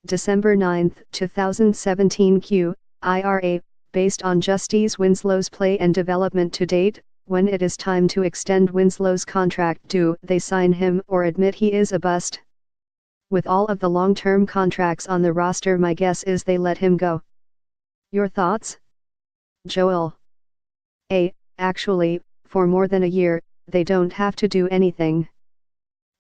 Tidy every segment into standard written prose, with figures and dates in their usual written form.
December 9, 2017 Q, IRA, based on Justice Winslow's play and development to date, when it is time to extend Winslow's contract, do they sign him or admit he is a bust? With all of the long-term contracts on the roster, my guess is they let him go. Your thoughts? Joel. Actually, for more than a year, they don't have to do anything.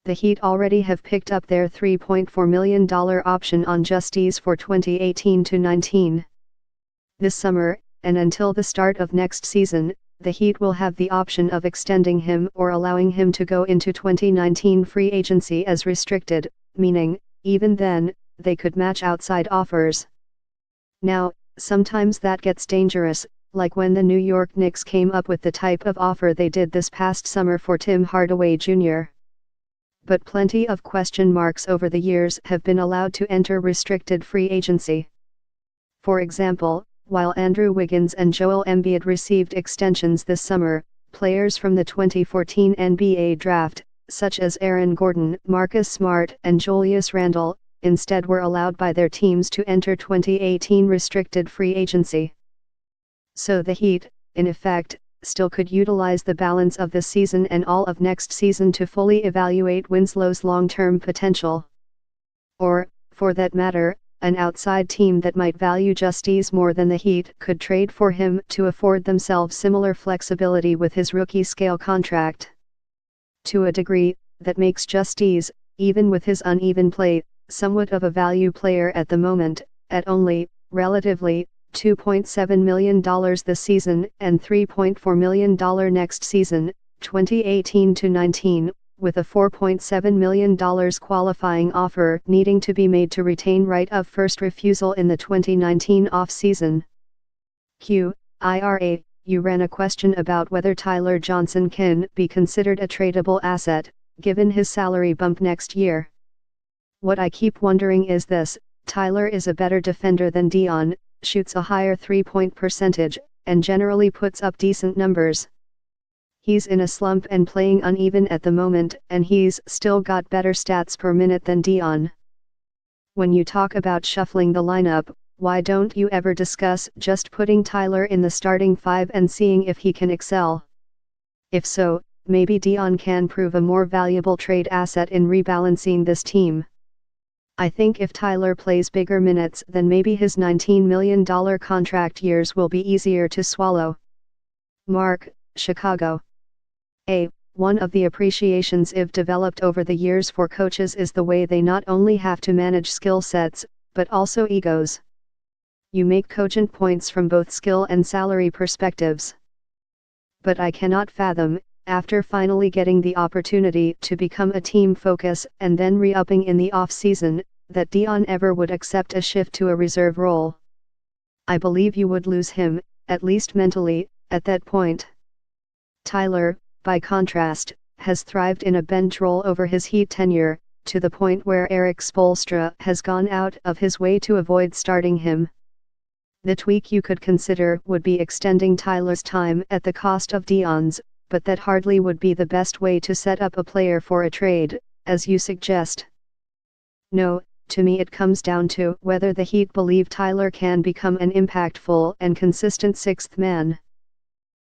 The Heat already have picked up their $3.4 million option on Justice for 2018-19. This summer, and until the start of next season, the Heat will have the option of extending him or allowing him to go into 2019 free agency as restricted, meaning, even then, they could match outside offers. Now, sometimes that gets dangerous, like when the New York Knicks came up with the type of offer they did this past summer for Tim Hardaway Jr. But plenty of question marks over the years have been allowed to enter restricted free agency. For example, while Andrew Wiggins and Joel Embiid received extensions this summer, players from the 2014 NBA draft, such as Aaron Gordon, Marcus Smart, and Julius Randle, instead were allowed by their teams to enter 2018 restricted free agency. So the Heat, in effect, still could utilize the balance of this season and all of next season to fully evaluate Winslow's long-term potential. Or, for that matter, an outside team that might value Justice more than the Heat could trade for him to afford themselves similar flexibility with his rookie-scale contract. To a degree, that makes Justice, even with his uneven play, somewhat of a value player at the moment, at only, relatively, $2.7 million this season and $3.4 million next season, 2018-19, with a $4.7 million qualifying offer needing to be made to retain right of first refusal in the 2019 offseason. Q, IRA, you ran a question about whether Tyler Johnson can be considered a tradable asset, given his salary bump next year. What I keep wondering is this: Tyler is a better defender than Dion, shoots a higher three-point percentage, and generally puts up decent numbers. He's in a slump and playing uneven at the moment, and he's still got better stats per minute than Dion. When you talk about shuffling the lineup, why don't you ever discuss just putting Tyler in the starting five and seeing if he can excel? If so, maybe Dion can prove a more valuable trade asset in rebalancing this team. I think if Tyler plays bigger minutes, then maybe his $19 million contract years will be easier to swallow. Mark, Chicago. One of the appreciations I've developed over the years for coaches is the way they not only have to manage skill sets, but also egos. You make cogent points from both skill and salary perspectives. But I cannot fathom, after finally getting the opportunity to become a team focus and then re-upping in the off-season, that Dion ever would accept a shift to a reserve role. I believe you would lose him, at least mentally, at that point. Tyler, by contrast, has thrived in a bench role over his Heat tenure, to the point where Eric Spoelstra has gone out of his way to avoid starting him. The tweak you could consider would be extending Tyler's time at the cost of Dion's, but that hardly would be the best way to set up a player for a trade, as you suggest. No, to me it comes down to whether the Heat believe Tyler can become an impactful and consistent sixth man.